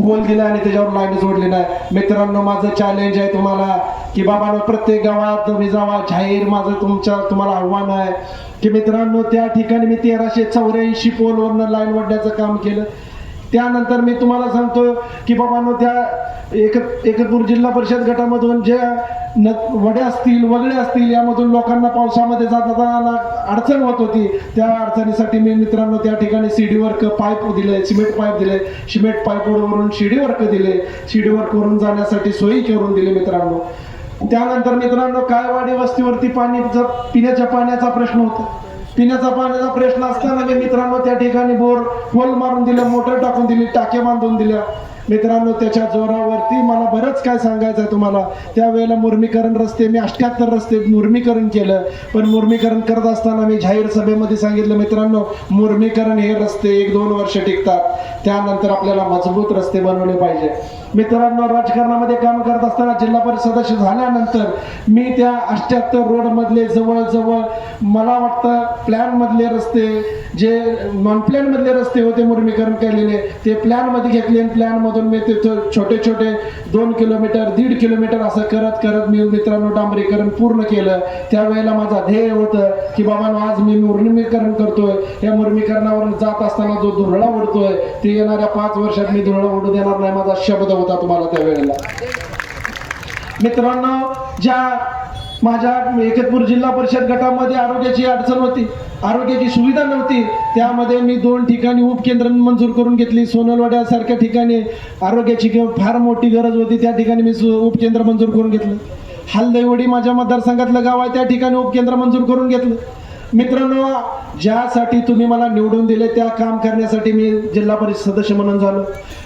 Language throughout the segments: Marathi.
बोल दिला आणि त्याच्यावर लाईन जोडली नाही. मित्रांनो, माझं चॅलेंज आहे तुम्हाला की बाबा प्रत्येक गावात तुम्ही जावा, जाहीर माझं तुम्हाला आव्हान आहे की मित्रांनो, त्या ठिकाणी मी 1384 पोलवरनं लाईन वडण्याचं काम केलं. त्यानंतर मी तुम्हाला सांगतो की बाबांनो, त्या एकतपूर जिल्हा परिषद गटामधून ज्या वड्या असतील, वगळे असतील, यामधून लोकांना पावसामध्ये जाताना अडचण होत होती. त्या अडचणीसाठी मी मित्रांनो त्या ठिकाणी सीडी वर्क पाईप दिले, सिमेंट पाईप दिले, सिमेंट पाईपवरून शिडी वर्क दिले, शिडी वर्क वरून जाण्यासाठी सोयी करून दिली मित्रांनो. त्यानंतर मित्रांनो, कायवाडी वस्तीवरती पिण्याच्या पाण्याचा प्रश्न होता. पिण्याचा पाण्याचा प्रश्न असताना मी मित्रांनो त्या ठिकाणी होल मारून दिलं, मोटर टाकून दिली, टाके बांधून दिल्या मित्रांनो. त्याच्या जोरावरती मला बरंच काय सांगायचं आहे तुम्हाला. त्यावेळेला मुर्मीकरण रस्ते, मी 78 रस्ते मुर्मीकरण केलं. पण मुर्मीकरण करत असताना मी जाहीर सभेमध्ये सांगितलं, मित्रांनो, मुर्मीकरण हे रस्ते 1-2 वर्ष टिकतात, त्यानंतर आपल्याला मजबूत रस्ते बनवले पाहिजे. मित्रांनो, राजकारणामध्ये काम करत असताना जिल्हा परिषद सदस्य झाल्यानंतर मी त्या 78 रोड मधले जवळजवळ मला वाटतं प्लॅन मधले रस्ते, जे नॉन प्लॅन मधले रस्ते होते मुर्मीकरण केलेले, ते प्लॅन मध्ये घेतले. प्लॅन मधून मी तिथं छोटे छोटे 2 किलोमीटर 1.5 किलोमीटर असं करत करत मी मित्रांनो डांबरीकरण पूर्ण केलं. त्यावेळेला माझा ध्येय होतं की बाबा आज मी मुर्मीकरण करतोय, या मुर्मीकरणावरून जात असताना जो धुरळा उडतोय ते येणाऱ्या 5 वर्षात मी धुरळा उडू देणार नाही, माझा शब्द होता तुम्हाला त्यावेळेला. मित्रांनो, ज्या माझ्या एकतपूर जिल्हा परिषद गटामध्ये आरोग्याची अडचण होती, आरोग्याची सुविधा नव्हती, त्यामध्ये मी 2 ठिकाणी उपकेंद्र मंजूर करून घेतली. सोनलवाड्यासारख्या ठिकाणी आरोग्याची फार मोठी गरज होती, त्या ठिकाणी मी उपकेंद्र मंजूर करून घेतलं. हलदैवडी माझ्या मतदारसंघातलं गाव आहे, त्या ठिकाणी उपकेंद्र मंजूर करून घेतलं. मित्रांनो, ज्यासाठी तुम्ही मला निवडून दिले त्या काम करण्यासाठी मी जिल्हा परिषद सदस्य म्हणून झालो.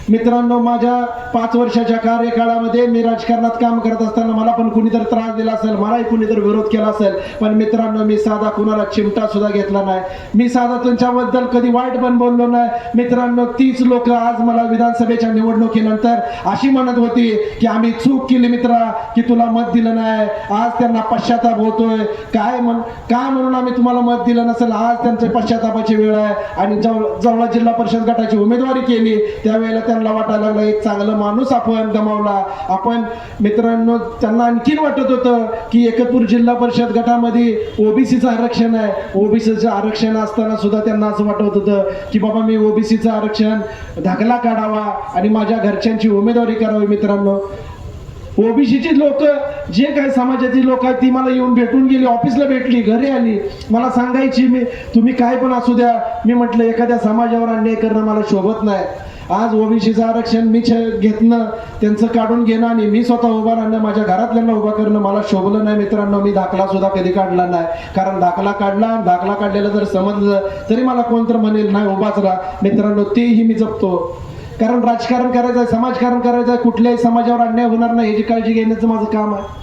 मित्रांनो, माझ्या 5 वर्षाच्या कार्यकाळामध्ये मी राजकारणात काम करत असताना मला पण कुणीतरी त्रास दिला असेल, मलाही कुणीतरी विरोध केला असेल, पण मित्रांनो मी साधा कुणाला चिमटा सुद्धा घेतला नाही. मी साधा तुमच्याबद्दल कधी वाईट पण बोललो नाही. मित्रांनो, 30 लोक आज मला विधानसभेच्या निवडणुकीनंतर अशी म्हणत होती की आम्ही चूक केली मित्रा, की तुला मत दिलं नाही. आज त्यांना पश्चाताप होतोय, काय म्हणून आम्ही तुम्हाला मत दिलं नसेल. आज त्यांच्या पश्चातापाची वेळ आहे. आणि जवळ जिल्हा परिषद गटाची उमेदवारी केली त्यावेळेला त्यांना वाटायला लागलं एक चांगला माणूस आपण गमावला. आपण मित्रांनो, त्यांना आणखीन वाटत होतं की एकतपूर जिल्हा परिषद गटामध्ये ओबीसीचं आरक्षण आहे. ओबीसीचं आरक्षण असताना सुद्धा त्यांना असं वाटत होतं की बाबा मी ओबीसीचं आरक्षण धाकला काढावा आणि माझ्या घरच्यांची उमेदवारी करावी. मित्रांनो, ओबीसीची लोक, जे काही समाजाची लोक आहेत ती मला येऊन भेटून गेली, ऑफिसला भेटली, घरी आली, मला सांगायची तुम्ही काय पण असू द्या. मी म्हटलं एखाद्या समाजावर अन्याय करणं मला शोभत नाही. आज ओबीसीचं आरक्षण मी घेतणं, त्यांचं काढून घेणं आणि मी स्वतः उभा राहणं, माझ्या घरातल्यांना उभा करणं मला शोभलं नाही. मित्रांनो, मी दाखला सुद्धा कधी काढला नाही, कारण दाखला काढलेला जर समजलं तरी मला कोणतं म्हणेल नाही उभाच राहा. मित्रांनो, तेही मी जपतो, कारण राजकारण करायचं आहे, समाजकारण करायचं आहे, कुठल्याही समाजावर अन्याय होणार नाही याची काळजी घेण्याचं माझं काम आहे.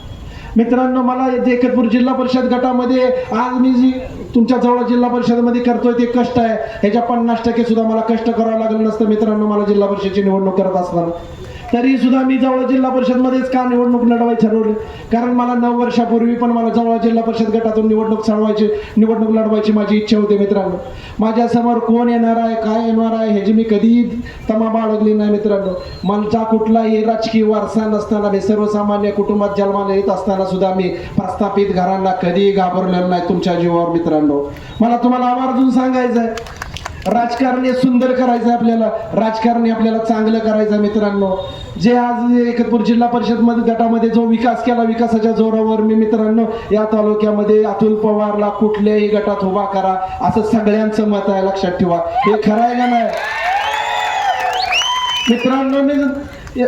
मित्रांनो, मला एकतपूर जिल्हा परिषद गटामध्ये आज मी जी तुमच्या जवळ जिल्हा परिषदेमध्ये करतोय ते कष्ट आहे. ह्याच्या 50% सुद्धा मला कष्ट करावं लागलं नसतं मित्रांनो मला जिल्हा परिषदेची निवडणूक करत असताना. तरी सुद्धा मी जवळ जिल्हा परिषदमध्येच का निवडणूक लढवायची ठरवली, कारण मला 9 वर्षापूर्वी पण मला जवळ जिल्हा परिषद गटातून निवडणूक लढवायची माझी इच्छा होती. मित्रांनो, माझ्या समोर कोण येणार आहे, काय येणार आहे ह्याची मी कधी तमा बाळगली नाही. मित्रांनो, मला कुठलाही राजकीय वारसा नसताना, मी सर्वसामान्य कुटुंबात जन्माला येत असताना सुद्धा मी प्रस्थापित घरांना कधी घाबरलेलो नाही तुमच्या जीवावर. मित्रांनो, मला तुम्हाला आवर्जून सांगायचं आहे, राजकारण हे सुंदर करायचं आपल्याला, राजकारण हे आपल्याला चांगलं करायचं. मित्रांनो, जे आज एकतपूर जिल्हा परिषद गटामध्ये जो विकास केला, विकासाच्या जोरावर मी मित्रांनो या तालुक्यामध्ये अतुल पवारला कुठल्याही गटात उभा करा असं सगळ्यांचं मत आहे, लक्षात ठेवा. हे खरं आहे का नाही मित्रांनो? मी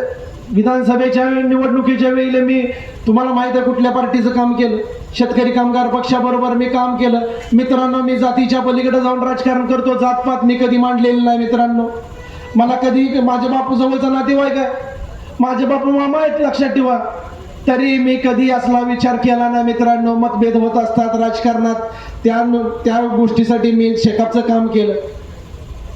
विधानसभेच्या निवडणुकीच्या वेळेला मी तुम्हाला माहिती आहे कुठल्या पार्टीचं काम केलं, शेतकरी कामगार पक्षाबरोबर मी काम केलं. मित्रांनो, मी जातीच्या पलीकडे जाऊन राजकारण करतो, जातपात मी कधी मांडलेलं नाही. मित्रांनो, मला कधी माझ्या बापू जवळचा नातेवाईक आहे, माझे बापू मामा आहेत, लक्षात ठेवा, तरी मी कधी असला विचार केला नाही. मित्रांनो, मतभेद होत असतात राजकारणात, त्या गोष्टीसाठी मी शेकापचं काम केलं.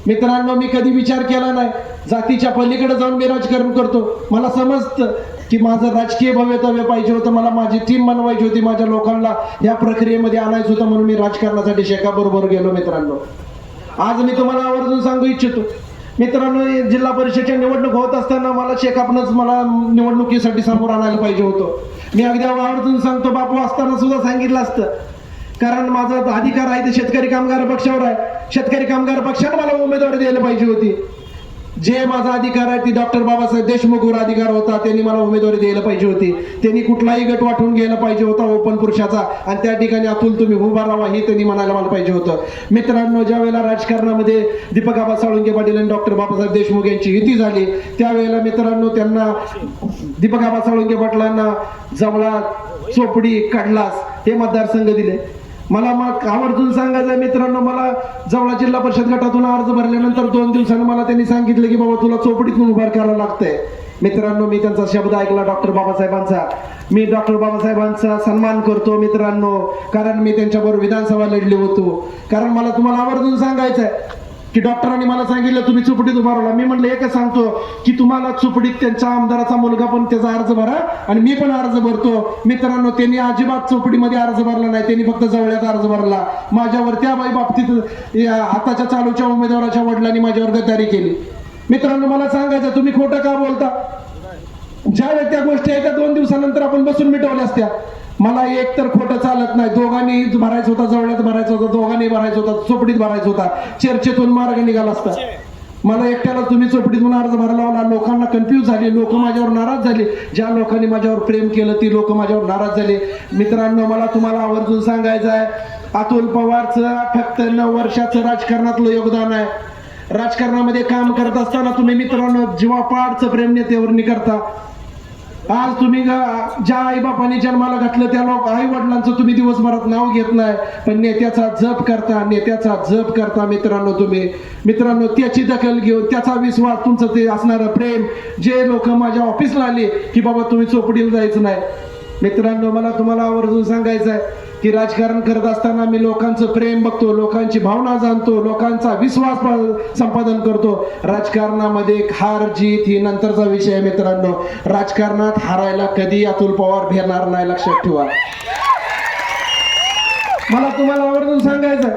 मित्रांनो, मी कधी विचार केला नाही जातीच्या पलीकडे जाऊन मी राजकारण करतो. मला समजतं की माझं राजकीय भवितव्य पाहिजे होतं, मला माझी टीम बनवायची होती, माझ्या लोकांना या प्रक्रियेमध्ये आणायचं होतं, म्हणून मी राजकारणासाठी शेकाबरोबर गेलो. मित्रांनो, आज मी तुम्हाला आवर्जून सांगू इच्छितो, मित्रांनो, जिल्हा परिषदेच्या निवडणूक होत असताना मला शेकापनंच मला निवडणुकीसाठी समोर आणायला पाहिजे होतं. मी अगदी आवर्जून सांगतो, बापू असताना सुद्धा सांगितलं असतं, कारण माझा अधिकार आहे ते शेतकरी कामगार पक्षावर आहे. शेतकरी कामगार पक्षाने मला उमेदवारी द्यायला पाहिजे होती. जे माझा अधिकार आहे ती डॉक्टर बाबासाहेब देशमुखवर अधिकार होता, त्यांनी मला उमेदवारी द्यायला पाहिजे होती. त्यांनी कुठलाही गट वाटून घ्यायला पाहिजे होता ओपन पुरुषाचा, आणि त्या ठिकाणी अतुल तुम्ही उभा राहा हे त्यांनी म्हणायला मला पाहिजे होतं. मित्रांनो, ज्या वेळेला राजकारणामध्ये दीपक आबा साळुंखे पाटील आणि डॉक्टर बाबासाहेब देशमुख यांची युती झाली, त्यावेळेला मित्रांनो त्यांना दीपक आबा साळुंखे पाटलांना जवळा, चोपडी, कडलास हे मतदारसंघ दिले. मला आवर्जून सांगायचं मित्रांनो, मला जवळा जिल्हा परिषद गटातून अर्ज भरल्यानंतर 2 दिवसांनी मला त्यांनी सांगितलं की बाबा तुला चोपडीतून उभार करायला लागतंय. मित्रांनो, मी त्यांचा शब्द ऐकला डॉक्टर बाबासाहेबांचा. मी डॉक्टर बाबासाहेबांचा सन्मान करतो मित्रांनो, कारण मी त्यांच्याबरोबर विधानसभा लढली होतो. कारण मला तुम्हाला आवर्जून सांगायचं आहे की डॉक्टरांनी मला सांगितलं तुम्ही चोपडीत उभा राहा. मी म्हटलं एकच सांगतो की तुम्हाला चोपडीत त्यांच्या आमदाराचा मुलगा पण त्याचा अर्ज भरा आणि मी पण अर्ज भरतो. मित्रांनो, त्यांनी अजिबात चोपडीमध्ये अर्ज भरला नाही, त्यांनी फक्त जवळ्यात अर्ज भरला. माझ्यावर त्या बाबतीत आताच्या चालूच्या उमेदवाराच्या वडिलांनी माझ्यावर गद्दारी केली. मित्रांनो, मला सांगायचं, तुम्ही खोटं का बोलता? ज्या वेळी त्या गोष्टी आहेत त्या 2 दिवसानंतर आपण बसून मिटवल्या असत्या. मला एक तर खोटं चालत नाही. दोघांनी भरायचं होता, जवळ्यात भरायचं होतं, दोघांनी भरायचं होता, चोपडीत भरायचं होता. चर्चेतून मार्ग निघाला असता. मला एकट्याला तुम्ही चोपडीतून अर्ज भरायला लावला. लोकांना कन्फ्यूज झाले, लोक माझ्यावर नाराज झाले. ज्या लोकांनी माझ्यावर प्रेम केलं ती लोक माझ्यावर नाराज झाले. मित्रांनो, मला तुम्हाला आवर्जून सांगायचं आहे, अतुल पवारचं फक्त 9 वर्षाचं राजकारणातलं योगदान आहे. राजकारणामध्ये काम करत असताना तुम्ही मित्रांनो जीवापाडचं प्रेम नेत्यावर करता. आज तुम्ही ज्या आई बापाने जन्माला घातलं त्या लोक आई वडिलांचं तुम्ही दिवसभरात नाव घेत नाही, पण नेत्याचा जप करता, नेत्याचा जप करता. मित्रांनो, त्याची दखल घेऊन त्याचा विश्वास, तुमचं ते असणारं प्रेम, जे लोक माझ्या ऑफिसला आले की बाबा तुम्ही चोपडीला जायचं नाही. मित्रांनो, मला तुम्हाला आवर्जून सांगायचं आहे की राजकारण करत असताना मी लोकांचं प्रेम बघतो, लोकांची भावना जाणतो, लोकांचा विश्वास संपादन करतो. राजकारणामध्ये हार जीत ही नंतरचा विषय आहे. मित्रांनो, राजकारणात हारायला कधी अतुल पवार भेटणार नाही, लक्षात ठेवा. मला तुम्हाला आवर्जून सांगायचं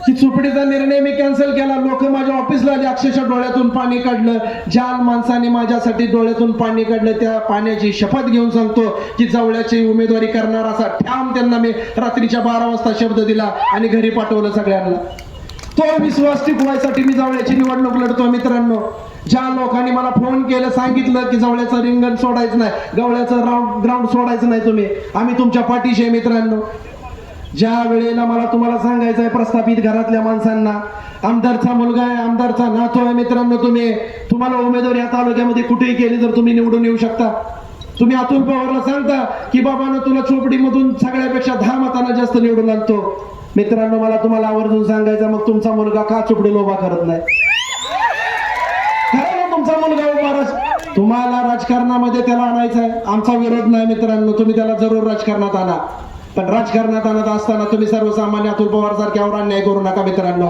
की चोपडीचा निर्णय मी कॅन्सल केला. लोक माझ्या ऑफिसला आले, अक्षरशः डोळ्यातून पाणी काढलं. ज्या माणसाने माझ्यासाठी डोळ्यातून पाणी काढलं त्या पाण्याची शपथ घेऊन सांगतो की जवळची उमेदवारी करणार असा ठाम त्यांना मी रात्रीच्या 12 वाजता शब्द दिला आणि घरी पाठवलं सगळ्यांना. तो विश्वास टिकवायसाठी मी जवळची निवडणूक लढतो. मित्रांनो, ज्या लोकांनी मला फोन केलं, सांगितलं की जवळचं रिंगण सोडायचं नाही, गवळ्याचं ग्राउंड सोडायचं नाही, आम्ही तुमच्या पाठीशी आहे. मित्रांनो, ज्या वेळेला मला तुम्हाला सांगायचं आहे, प्रस्थापित घरातल्या माणसांना, आमदारचा मुलगा आहे, आमदारचा नातू आहे. मित्रांनो, तुम्हाला उमेदवारी या तालुक्यामध्ये कुठेही केली तर तुम्ही निवडून येऊ शकता. तुम्ही अतुल पवारला सांगता की बाबांनो तुला चोपडीमधून सगळ्यापेक्षा 10 मतांना जास्त निवडून आणतो. मित्रांनो, मला तुम्हाला आवर्जून सांगायचं, मग तुमचा मुलगा का चोपडीला उभा करत नाही? तुमचा मुलगा उभा, तुम्हाला राजकारणामध्ये त्याला आणायचं आहे. आमचा विरोध नाही मित्रांनो, तुम्ही त्याला जरूर राजकारणात आणा, पण राजकारणात आणत असताना तुम्ही सर्वसामान्य अतुल पवार सारख्यावर अन्याय करू नका. मित्रांनो,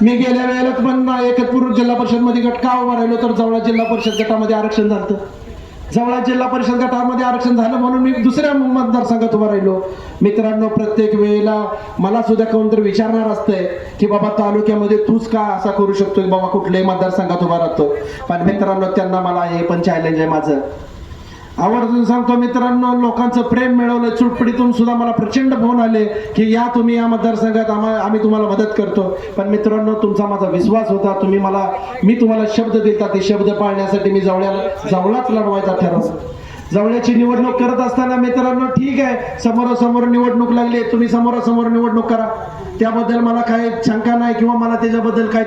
मी गेल्या वेळेला पण एकतपूर जिल्हा परिषद मध्ये गट का उभा राहिलो तर जवळा जिल्हा परिषद गटामध्ये आरक्षण झालं. जवळा जिल्हा परिषद गटामध्ये आरक्षण झालं म्हणून मी दुसऱ्या मतदारसंघात उभा राहिलो. मित्रांनो, प्रत्येक वेळेला मला सुद्धा कोणतरी विचारणार असतंय की बाबा तालुक्यामध्ये तूच का असा करू शकतो की बाबा कुठल्याही मतदारसंघात उभा राहतो. पण मित्रांनो, त्यांना मला हे पण चॅलेंज आहे माझं. आवर्जून सांगतो मित्रांनो, लोकांचं प्रेम मिळवलं. चोपडीतून सुद्धा मला प्रचंड फोन आले की या तुम्ही या मतदारसंघात, आम्ही तुम्हाला मदत करतो. पण मित्रांनो, तुमचा माझा विश्वास होता, मी तुम्हाला शब्द देता, ते शब्द पाळण्यासाठी मी जवळाच लढवायचा ठरवलं. जवळची निवडणूक करत असताना मित्रांनो, ठीक आहे, समोरासमोर निवडणूक लागली, तुम्ही समोरासमोर निवडणूक करा, त्याबद्दल मला काही शंका नाही किंवा मला त्याच्याबद्दल काही